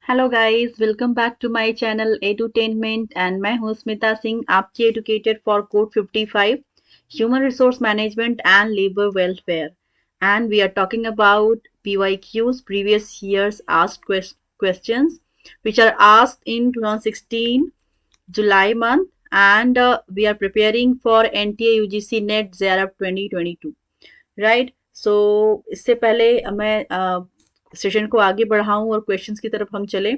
Hello guys, welcome back to my channel edutainment and मैं हूं स्मिता सिंह, आपकी educator for code 55 human resource management and labour welfare. And we are talking about PYQs, previous years asked questions which are asked in 2016 July month, and we are preparing for NTA UGC NET ZERAP 2022, right. So इससे पहले मैं session को आगे बढ़ाऊं और questions की तरफ हम चले।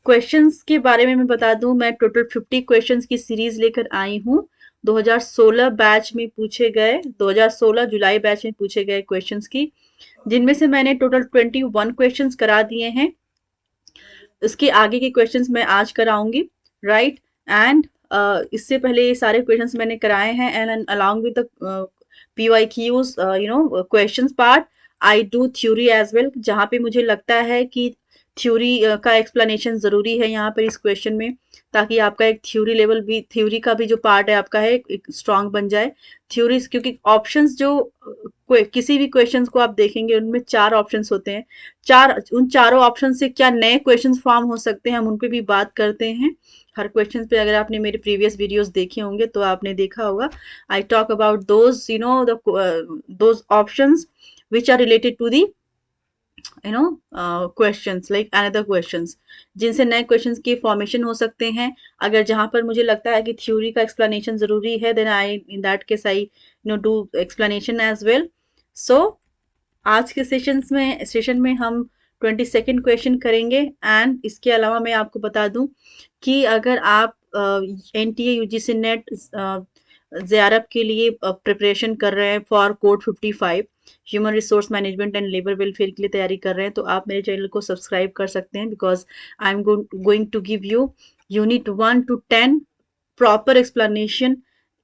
क्वेश्चंस के बारे में मैं बता दूं, मैं टोटल 50 क्वेश्चंस की सीरीज लेकर आई हूं। 2016 बैच में पूछे गए, 2016 जुलाई बैच में पूछे गए क्वेश्चंस की, जिनमें से मैंने टोटल 21 क्वेश्चंस करा दिए हैं। इसके आगे के क्वेश्चंस मैं आज कराऊंगी, राइट। एंड इससे पहले ये सारे क्वेश्चंस मैंने कराए हैं, and along with the PYQs, questions part, I do theory as well, जहाँ पे मुझे लगता है कि थ्योरी का एक्सप्लेनेशन जरूरी है यहाँ पर इस क्वेश्चन में, ताकि आपका एक थ्योरी लेवल भी, थ्योरी का भी जो पार्ट है आपका है एक स्ट्रांग बन जाए। थ्योरी, क्योंकि ऑप्शंस जो किसी भी क्वेश्चंस को आप देखेंगे उनमें 4 ऑप्शंस होते हैं। उन चारों ऑप्शन से क्या नए क्वेश्चंस फॉर्म हो सकते हैं, हम उन पे भी बात करते हैं। हर क्वेश्चन पे अगर आपने मेरे प्रीवियस वीडियोस देखे होंगे तो आपने देखा होगा, I talk about those those options which are related to the questions like another questions, जिनसे नए क्वेश्चंस की फॉर्मेशन हो सकते हैं। अगर जहां पर मुझे लगता है कि थ्योरी का एक्सप्लेनेशन जरूरी है, then I in that case I do explanation as well. So आज के सेशन में हम 22nd क्वेश्चन करेंगे। एंड इसके अलावा मैं आपको बता दूं कि अगर आप NTA UGC नेट JRF के लिए प्रिपरेशन कर रहे हैं for code 55 human resource management and labour welfare के लिए तैयारी कर रहे हैं, तो आप मेरे चैनल को सब्सक्राइब कर सकते हैं, because I am going to give you unit 1 to 10 proper explanation.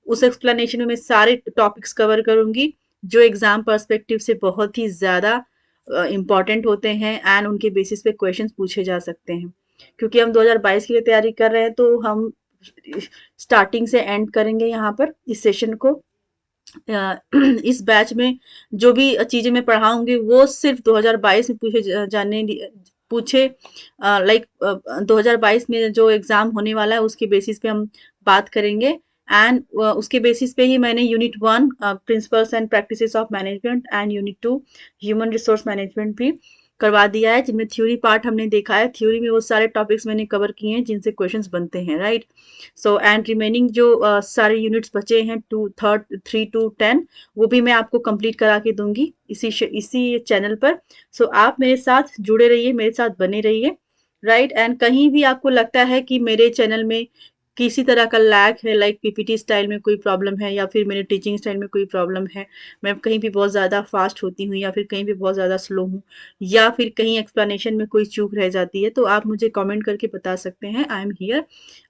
उस एक्सप्लेनेशन में मैं सारे टॉपिक्स कवर करूंगी जो एग्जाम पर्सपेक्टिव से बहुत ही ज्यादा इंपॉर्टेंट होते हैं, एंड उनके बेसिस पे क्वेश्चंस पूछे जा सकते हैं। क्योंकि हम 2022 के लिए तैयारी कर रहे हैं, तो हम स्टार्टिंग से एंड करेंगे यहाँ पर इस सेशन को। इस बैच में जो भी चीजें मैं पढ़ाऊंगी वो सिर्फ 2022 में पूछे, लाइक 2022 में जो एग्जाम होने वाला है उसके बेसिस पे हम बात करेंगे। एंड उसके बेसिस पे ही मैंने unit 1 principles and practices of management and unit 2 human resource management भी करवा दिया है, जिनमें थ्योरी पार्ट हमने देखा है। थ्योरी में वो सारे टॉपिक्स मैंने कवर किए हैं जिनसे क्वेश्चंस बनते हैं, राइट। सो एंड रिमेनिंग जो सारे यूनिट्स बचे हैं 3 to 10, वो भी मैं आपको कंप्लीट करा के दूंगी इसी चैनल पर। सो आप मेरे साथ जुड़े रहिए, मेरे साथ बने रहिए, राइट। एंड कहीं भी आपको लगता है कि मेरे चैनल में किसी तरह का लैग है, लाइक PPT स्टाइल में कोई प्रॉब्लम है, या फिर मेरे टीचिंग स्टाइल में कोई प्रॉब्लम है, मैं कहीं भी बहुत ज़्यादा फास्ट होती हूँ या फिर कहीं भी बहुत ज़्यादा स्लो हूँ, या फिर कहीं एक्सप्लेनेशन में कोई चूक रह जाती है, तो आप मुझे कमेंट करके बता सकते हैं। I am here,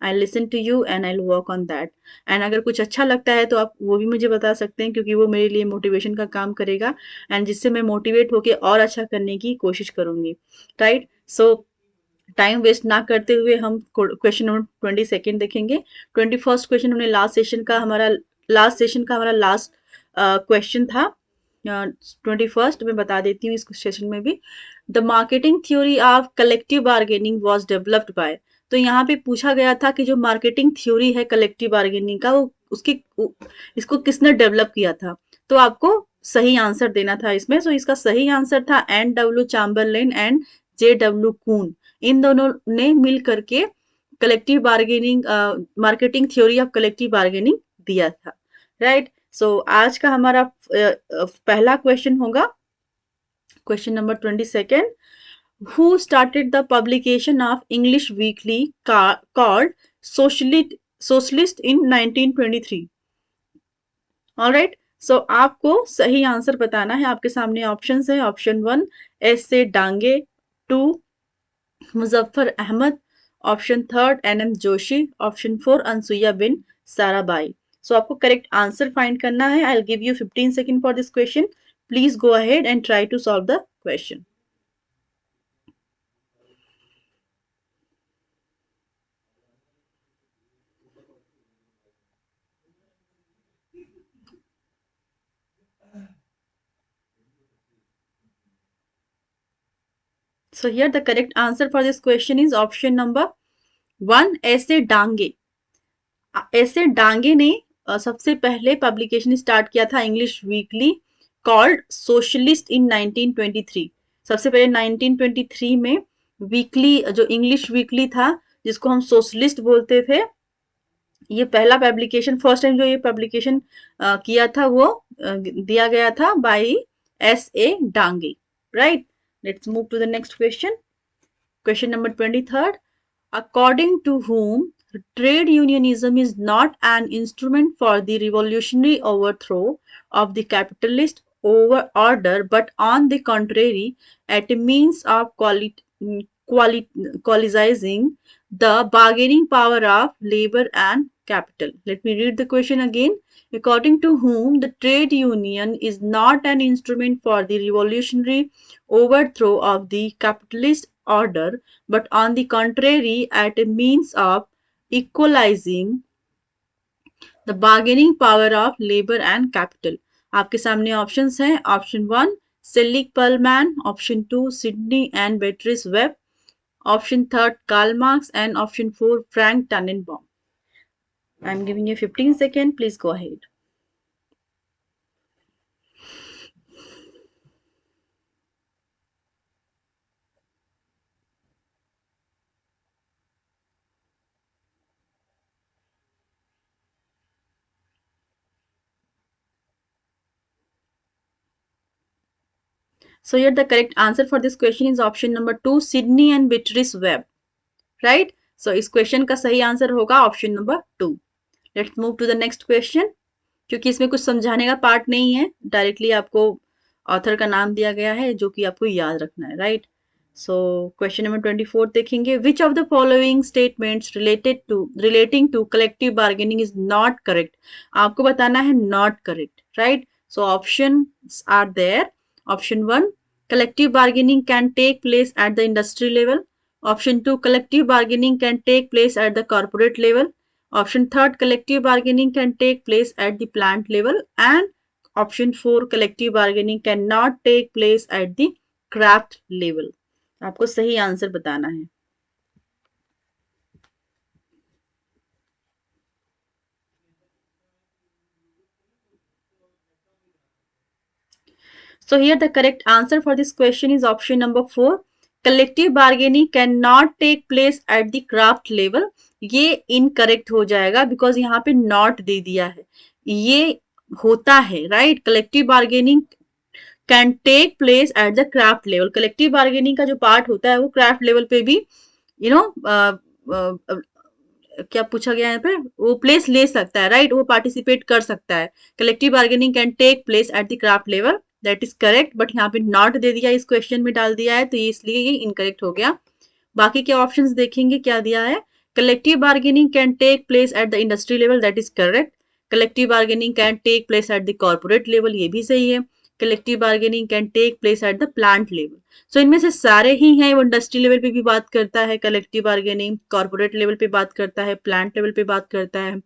I listen to you and I work on that. And अगर कुछ अच्छा लगता है तो आप वो भी मुझे बता सकते हैं, क्योंकि वो मेरे लिए मोटिवेशन का काम करेगा, एंड जिससे मैं मोटिवेट होकर और अच्छा करने की कोशिश करूंगी, राइट। सो टाइम वेस्ट ना करते हुए हम क्वेश्चन नंबर 22 देखेंगे। 21st क्वेश्चन हमने लास्ट सेशन का हमारा लास्ट क्वेश्चन था। 21st मैं बता देती हूँ इस सेशन में भी। The marketing theory of collective bargaining was developed by. तो यहाँ पे पूछा गया था कि जो मार्केटिंग थ्योरी है कलेक्टिव बार्गेनिंग का, वो इसको किसने डेवलप किया था। तो आपको सही आंसर देना था इसमें। सो इसका सही आंसर था N.W. Chamberlain and J.W. कून। इन दोनों ने मिल करके collective bargaining, marketing theory of collective bargaining दिया था, राइट। सो आज का हमारा पहला क्वेश्चन होगा question number 22। Who started the publication of English weekly called Socialist in 1923? Alright. So आपको सही आंसर बताना है। आपके सामने ऑप्शंस है। Option 1 S.A. Dange, 2 Muzaffar Ahmad, option 3 N.M. Joshi, option 4 Anasuya ben Sarabhai. So आपको करेक्ट आंसर फाइंड करना है। I will give you 15 second for this question. Please go ahead and try to solve the question. So here the correct answer for this question is option number 1, ऐसे डांगे। ऐसे डांगे ने सबसे पहले publication start किया था English weekly called Socialist in 1923। सबसे पहले 1923 में वीकली जो इंग्लिश वीकली था जिसको हम सोशलिस्ट बोलते थे, ये पहला पब्लिकेशन, फर्स्ट टाइम जो ये पब्लिकेशन किया था वो दिया गया था by S A Dange. Right, let's move to the next question. Question number 23rd, according to whom trade unionism is not an instrument for the revolutionary overthrow of the capitalist order, but on the contrary, at a means of qualizing the bargaining power of labor and capital. Let me read the question again. According to whom the trade union is not an instrument for the revolutionary overthrow of the capitalist order, but on the contrary, at a means of equalizing the bargaining power of labor and capital. आपके सामने options हैं। Option 1 Selig Perlman, option 2 Sidney and Beatrice Webb, option 3 Karl Marx and option 4 Frank Tannenbaum. I am giving you 15 seconds. Please go ahead. So here the correct answer for this question is option number 2 Sydney and Beatrice Webb. Right? So इस question का सही answer होगा option number 2. Let's move to the next question. क्योंकि इसमें कुछ समझाने का part नहीं है, डायरेक्टली आपको ऑथर का नाम दिया गया है जो कि आपको याद रखना है। राइट, सो क्वेश्चन नंबर 24 देखेंगे। Which of the following statements relating to collective bargaining is not correct. आपको बताना है not correct. Right, so option are there. Option 1 collective bargaining can take place at the industry level. Option 2 collective bargaining can take place at the corporate level. Option 3 collective bargaining can take place at the plant level. And option 4 collective bargaining cannot take place at the craft level. आपको सही answer बताना है। So here the correct answer for this question is option number 4. Collective bargaining cannot take place at the craft level. ये incorrect हो जाएगा because यहाँ पे not दे दिया है। ये होता है। Right, collective bargaining can take place at the craft level. Collective bargaining का जो पार्ट होता है वो क्राफ्ट लेवल पे भी यू नो क्या पूछा गया है यहाँ पे, वो प्लेस ले सकता है। राइट, वो पार्टिसिपेट कर सकता है। Collective bargaining can take place at the craft level, that is correct. But यहाँ पे नॉट दे दिया, इस क्वेश्चन में डाल दिया है, तो इसलिए ये इनकरेक्ट हो गया। बाकी के ऑप्शंस देखेंगे क्या दिया है। Collective bargaining can take place at the industry level, that is correct. Collective bargaining can take place at the corporate level, ये भी सही है। Collective bargaining can take place at the plant level. So इनमें से सारे ही हैं। वो industry level पे भी बात करता है कलेक्टिव बार्गेनिंग, कॉर्पोरेट लेवल पे बात करता है, प्लांट लेवल पे बात करता है,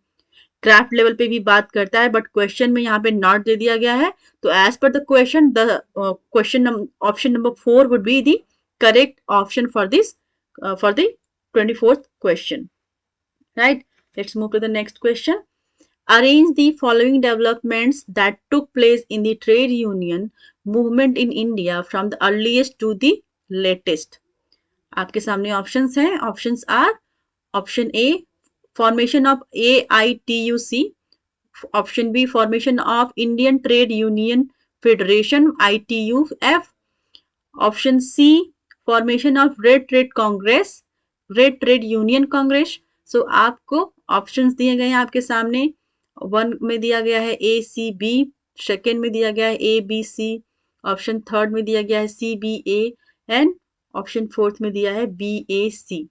क्राफ्ट लेवल पे भी बात करता है। बट क्वेश्चन में यहाँ पे नॉट दे दिया गया है। तो एज पर the question, the question option number 4 would be the correct option for this for the 24th question. Right, let's move to the next question. Arrange the following developments that took place in the trade union movement in India from the earliest to the latest. आपके सामने options हैं। Options are option A formation of AITUC, option B formation of Indian trade union federation ITUF, option C formation of red trade congress, red trade union congress. So आपको options दिए गए हैं आपके सामने। 1 में दिया गया है ACB, सेकेंड में दिया गया है ABC, ऑप्शन 3 में दिया गया है CBA एंड ऑप्शन 4 में दिया है BAC।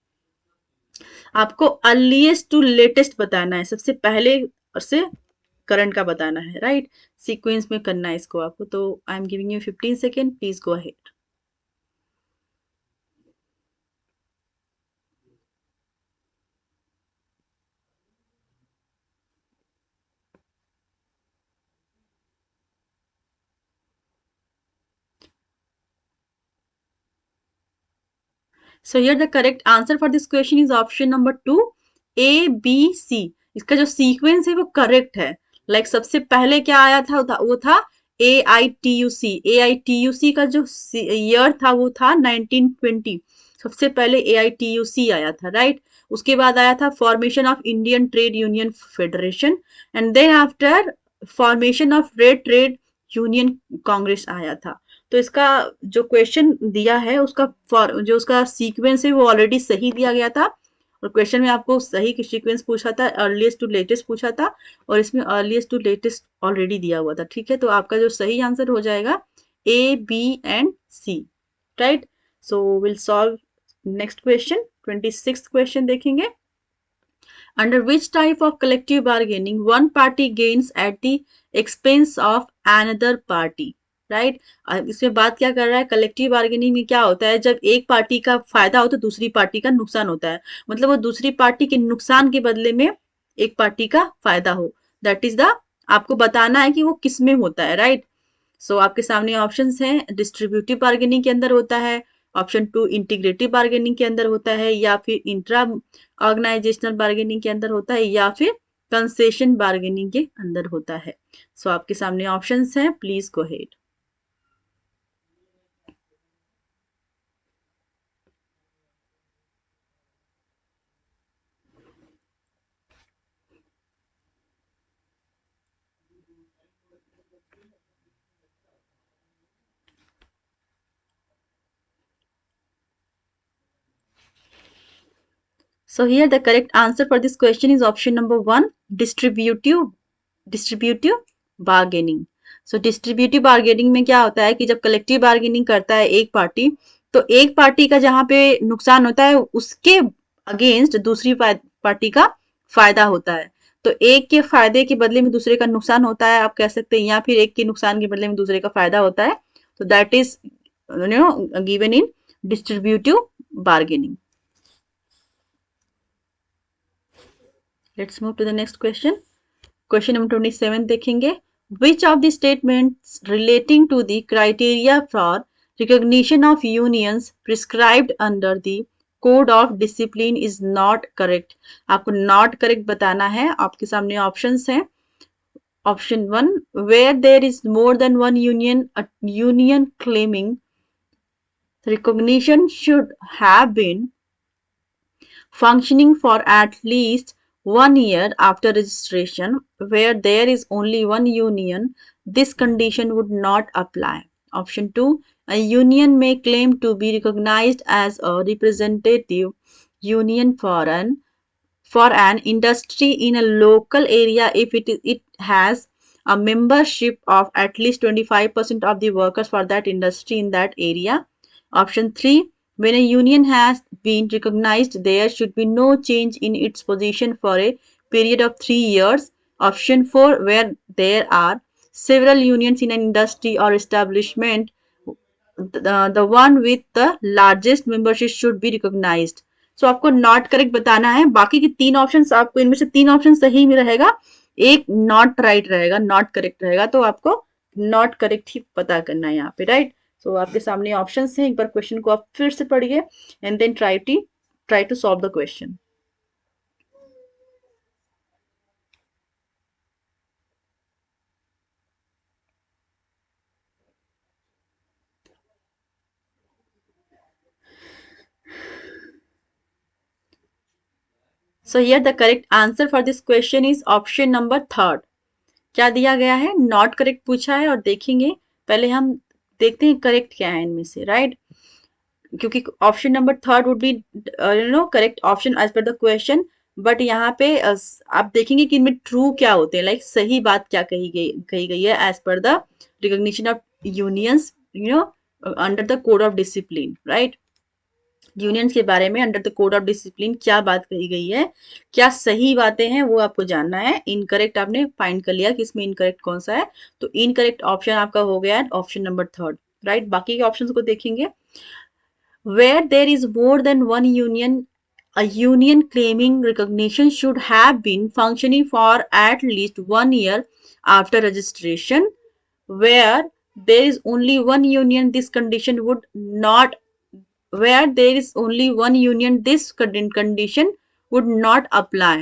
आपको अर्लीस्ट टू लेटेस्ट बताना है, सबसे पहले से करंट का बताना है। राइट, सीक्वेंस में करना है इसको आपको। तो I am giving you 15 second, please go ahead. So here the correct answer for this question is option number 2, A, B, C. इसका जो सीक्वेंस है वो करेक्ट है. लाइक सबसे पहले क्या आया था वो था AITUC. AITUC का जो ईयर था वो था 1920. सबसे पहले AITUC आया था, राइट. उसके बाद आया था formation of Indian trade union Federation, and then after formation of red trade union Congress आया था. तो इसका जो क्वेश्चन दिया है उसका जो उसका सीक्वेंस है वो ऑलरेडी सही दिया गया था, और क्वेश्चन में आपको सही सीक्वेंस पूछा था, अर्लीस्ट टू लेटेस्ट पूछा था, और इसमें अर्लीस्ट टू लेटेस्ट ऑलरेडी दिया हुआ था. ठीक है, तो आपका जो सही आंसर हो जाएगा A, B and C, right. So will solve next question. 26th question देखेंगे. Under which type of collective bargaining one party gains at the expense of another party, right. इसमें बात क्या कर रहा है, कलेक्टिव बार्गेनिंग में क्या होता है, जब एक पार्टी का फायदा हो तो दूसरी पार्टी का नुकसान होता है. मतलब वो दूसरी पार्टी के नुकसान के बदले में एक पार्टी का फायदा हो. दैट इज द, आपको बताना है कि वो किस में होता है, राइट. सो आपके सामने ऑप्शंस हैं. डिस्ट्रीब्यूटिव बार्गेनिंग के अंदर होता है, ऑप्शन 2 इंटीग्रेटिव बार्गेनिंग के अंदर होता है, या फिर इंट्रा ऑर्गेनाइजेशनल बार्गेनिंग के अंदर होता है, या फिर कंसेशन बार्गेनिंग के अंदर होता है. सो आपके सामने ऑप्शंस हैं, please go ahead. So here the correct answer for this question is option number 1, distributive bargaining. So distributive bargaining में क्या होता है कि जब कलेक्टिव बार्गेनिंग करता है एक पार्टी, तो एक पार्टी का जहां पे नुकसान होता है उसके अगेंस्ट दूसरी पार्टी का फायदा होता है. तो एक के फायदे के बदले में दूसरे का नुकसान होता है, आप कह सकते हैं, या फिर एक के नुकसान के बदले में दूसरे का फायदा होता है. तो that is given in distributive bargaining. Let's move to the next question. Question number 27 देखेंगे. Which of the statements relating to the criteria for recognition of unions prescribed under the Code of Discipline is not correct? आपको not correct बताना है. आपके सामने options हैं. Option 1, where there is more than one union, a union claiming recognition should have been functioning for at least 1 year after registration. Where there is only one union, this condition would not apply. Option 2, a union may claim to be recognized as a representative union for an industry in a local area if it has a membership of at least 25% of the workers for that industry in that area. Option 3, when a union has been recognized, there should be no change in its position for a period of 3 years. Option 4, where there are several unions in an industry or establishment, the one with the largest membership should be recognized. So आपको not correct बताना है. बाकी की 3 options, आपको इनमें से 3 option सही में रहेगा, एक नॉट राइट रहेगा, नॉट करेक्ट रहेगा. तो आपको नॉट करेक्ट ही पता करना है यहाँ पे, राइट. सो आपके सामने ऑप्शंस हैं. एक बार क्वेश्चन को आप फिर से पढ़िए and then try to solve the question. So here the correct answer for this question is option number 3. क्या दिया गया है, नॉट करेक्ट पूछा है, और देखेंगे पहले हम देखते हैं करेक्ट क्या है इनमें से, राइट. क्योंकि option number 3 would be correct option as पर द क्वेश्चन, बट यहाँ पे आप देखेंगे कि इनमें ट्रू क्या होते हैं, लाइक सही बात क्या कही गई है एज पर the recognition of unions under the code of discipline, right. Unions के बारे में under the code of discipline क्या बात कही गई है, क्या सही बातें हैं, वो आपको जानना है. इनकरेक्ट आपने फाइंड कर लिया कि इसमें इनकरेक्ट कौन सा है, तो इनकरेक्ट ऑप्शन आपका हो गया है ऑप्शन नंबर 3, राइट. बाकी के ऑप्शंस को देखेंगे. Where there is more than one union, a union claiming recognition should have been functioning for at least 1 year after registration. Where there is only one union, this condition would not where there is only one union this condition would not apply.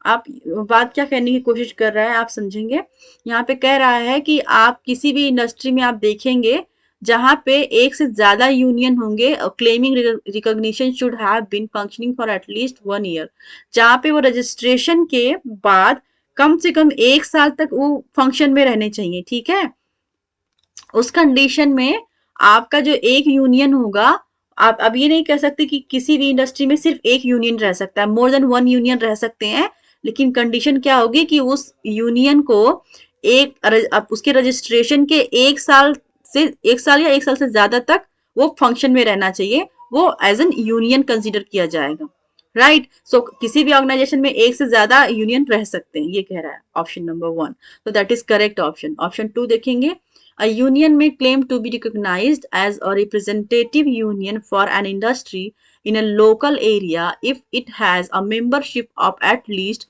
आप बात क्या कहने की कोशिश कर रहा है आप समझेंगे। यहाँ पे कह रहा है कि आप किसी भी इंडस्ट्री में आप देखेंगे जहां पे एक से ज्यादा यूनियन होंगे, claiming recognition should have been functioning for at least 1 year, जहां पे वो रजिस्ट्रेशन के बाद कम से कम 1 साल तक वो फंक्शन में रहने चाहिए, ठीक है। उस कंडीशन में आपका जो एक यूनियन होगा, आप अब ये नहीं कह सकते कि किसी भी इंडस्ट्री में सिर्फ एक यूनियन रह सकता है, मोर देन वन यूनियन रह सकते हैं, लेकिन कंडीशन क्या होगी कि उस यूनियन को उसके रजिस्ट्रेशन के 1 साल से 1 साल या 1 साल से ज्यादा तक वो फंक्शन में रहना चाहिए, वो एज एन यूनियन कंसिडर किया जाएगा, राइट। सो किसी भी ऑर्गेनाइजेशन में एक से ज्यादा यूनियन रह सकते हैं, ये कह रहा है ऑप्शन नंबर 1। तो that is correct option. Option 2 देखेंगे, a union may claim to be recognized as a representative union for an industry in a local area if it has a membership of at least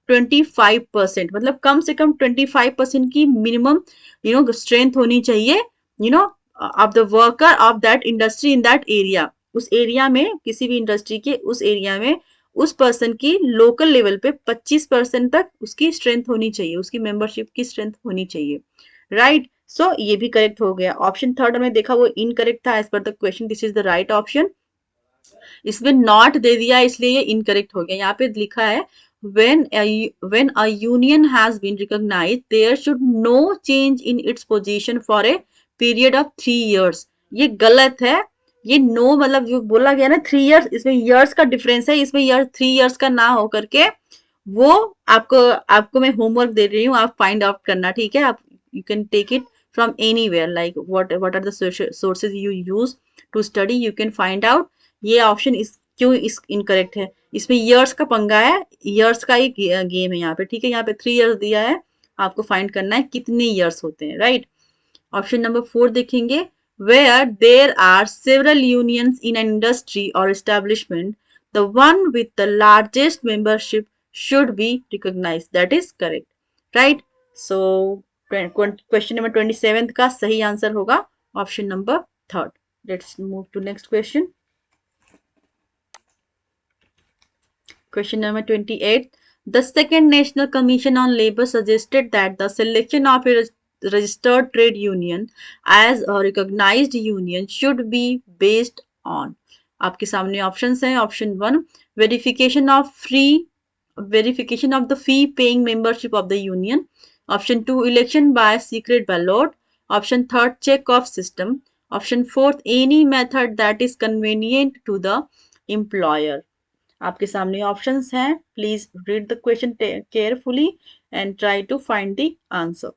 25%, मतलब कम से कम 25% की minimum strength होनी चाहिए of the worker of that industry in that area. उस area में, किसी भी industry के उस एरिया में उस पर्सन की लोकल लेवल पे 25% तक उसकी स्ट्रेंथ होनी चाहिए, उसकी मेंबरशिप की स्ट्रेंथ होनी चाहिए, राइट। सो ये भी करेक्ट हो गया। ऑप्शन थर्ड हमने देखा वो इनकरेक्ट था एज पर the question, this is the right option. इसमें नॉट दे दिया इसलिए ये इनकरेक्ट हो गया। यहाँ पे लिखा है when a union has been recognized there should no change in its position for a period of 3 years। ये गलत है। ये नो मतलब जो बोला गया ना 3 years, इसमें years का डिफरेंस है, इसमें 3 years का ना हो करके वो आपको मैं होमवर्क दे रही हूँ, आप फाइंड आउट करना, ठीक है। आप you can take it from anywhere, like what are the sources you use to study, you can find out। ये ऑप्शन क्यों इनकरेक्ट है, इसमें years का पंगा है, years का ही गेम है यहाँ पे, ठीक है। यहाँ पे 3 years दिया है, आपको फाइंड करना है कितने years होते हैं, राइट। ऑप्शन नंबर 4 देखेंगे, where there are several unions in an industry or establishment the one with the largest membership should be recognized, that is correct, right। so question number 27 का सही answer होगा option number 3। Let's move to next question. Question number 28, the second national commission on labour suggested that the selection of a registered trade union as a recognized union should be based on। आपके सामने options हैं। Option 1, verification of the fee paying membership of the union. Option 2, election by secret ballot. Option 3, check off system. Option 4, any method that is convenient to the employer. आपके सामने options हैं। Please read the question carefully and try to find the answer.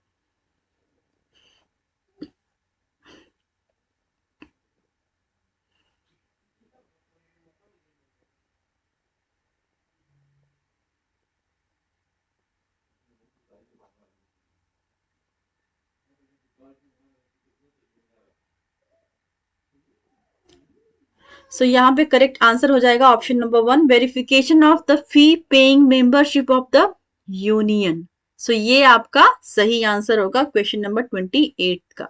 So यहाँ पे correct answer हो जाएगा option number 1, verification of the fee paying membership of the union. सो ये आपका सही आंसर होगा क्वेश्चन नंबर 28 का।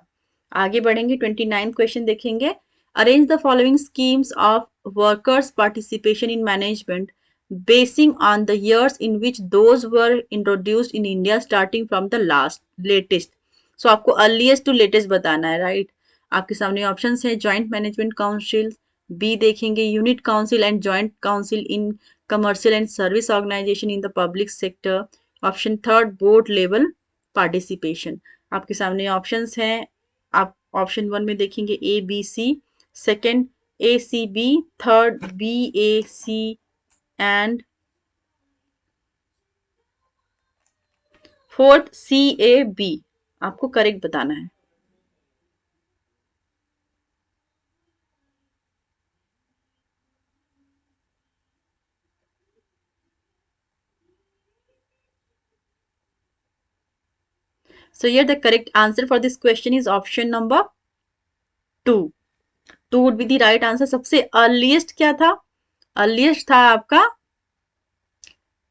आगे बढ़ेंगे, 29 क्वेश्चन देखेंगे। Arrange the following schemes of workers participation in management basin on the years in which those were introduced in India starting from the latest। सो आपको earliest to latest बताना है, right. आपके सामने options है, ज्वाइंट मैनेजमेंट काउंसिल, बी देखेंगे unit council and joint council in commercial and service organisation in the public sector. Option 3, board level participation. आपके सामने options हैं। आप ऑप्शन 1 में देखेंगे A B C, second A C B, third B A C and fourth C A B. आपको correct बताना है। So here the correct answer for this question is option number 2. 2 would be the right answer। सबसे earliest क्या था? Earliest था आपका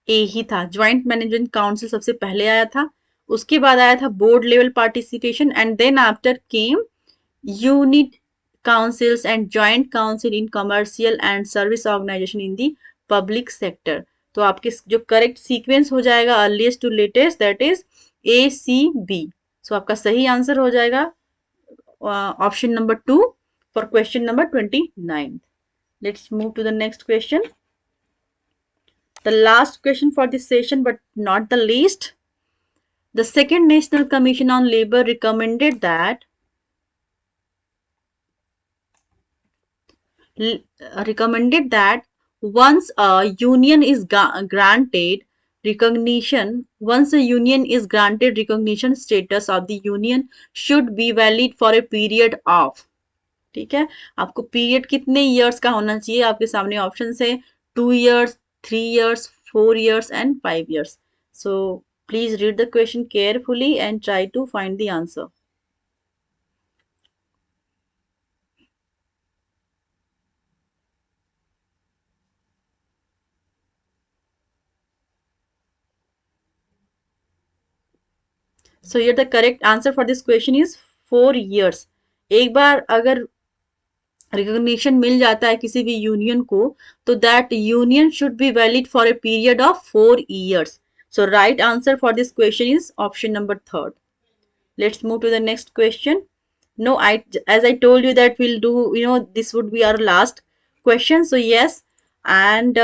ए ही था, joint management council सबसे पहले आया था, उसके बाद आया था board level participation and then after came unit councils and joint council in commercial and service organization in the public sector. तो आपके जो करेक्ट सीक्वेंस हो जाएगा earliest to latest that is ACB. So आपका सही आंसर हो जाएगा option number 2 for question number 29. Let's move to the next question. The last question for this session, but not the least. The Second National Commission on Labour recommended that once a union is granted recognition status of the union should be valid for a period of. ठीक है, आपको period कितने years का होना चाहिए? आपके सामने option है 2 years, 3 years, 4 years and 5 years. So please read the question carefully and try to find the answer. So here the correct answer for this question is 4 years. एक बार अगर रिकॉग्निशन मिल जाता है किसी भी यूनियन को तो that union should be valid for a period of 4 years. So right answer for this question is option number 3rd. Let's move to the next question. No, as I told you that we'll do, this would be our last question. So yes, and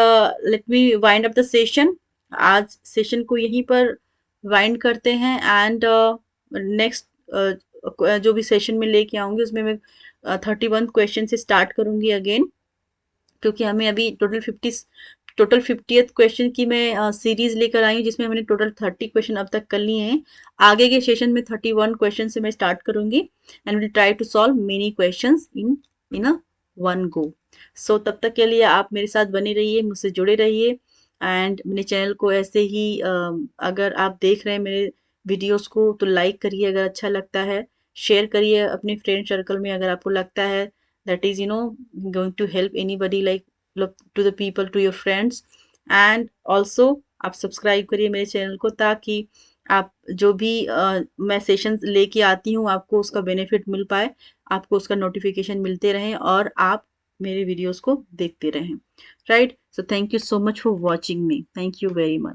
let me wind up the session. आज session को यहीं पर wind करते हैं and next जो भी session में लेके आऊंगी उसमें मैं 31 क्वेश्चन से स्टार्ट करूंगी अगेन, क्योंकि हमें अभी टोटल 50th क्वेश्चन की मैं सीरीज लेकर आई हूँ जिसमें मैंने टोटल 30 क्वेश्चन अब तक कर लिए हैं. आगे के सेशन में 31 क्वेश्चन से मैं स्टार्ट करूंगी and will try to solve many questions in a one go. So तब तक के लिए आप मेरे साथ बने रहिए, मुझसे जुड़े रहिए एंड मेरे चैनल को ऐसे ही अगर आप देख रहे हैं मेरे वीडियोस को तो लाइक करिए अगर अच्छा लगता है, शेयर करिए अपने फ्रेंड सर्कल में अगर आपको लगता है that is going to help anybody, like to the people, to your friends. and also आप सब्सक्राइब करिए मेरे चैनल को ताकि आप जो भी मैं सेशंस लेके आती हूँ आपको उसका बेनिफिट मिल पाए, आपको उसका नोटिफिकेशन मिलते रहें और आप मेरे वीडियोस को देखते रहें. Right, so thank you so much for watching me. Thank you very much.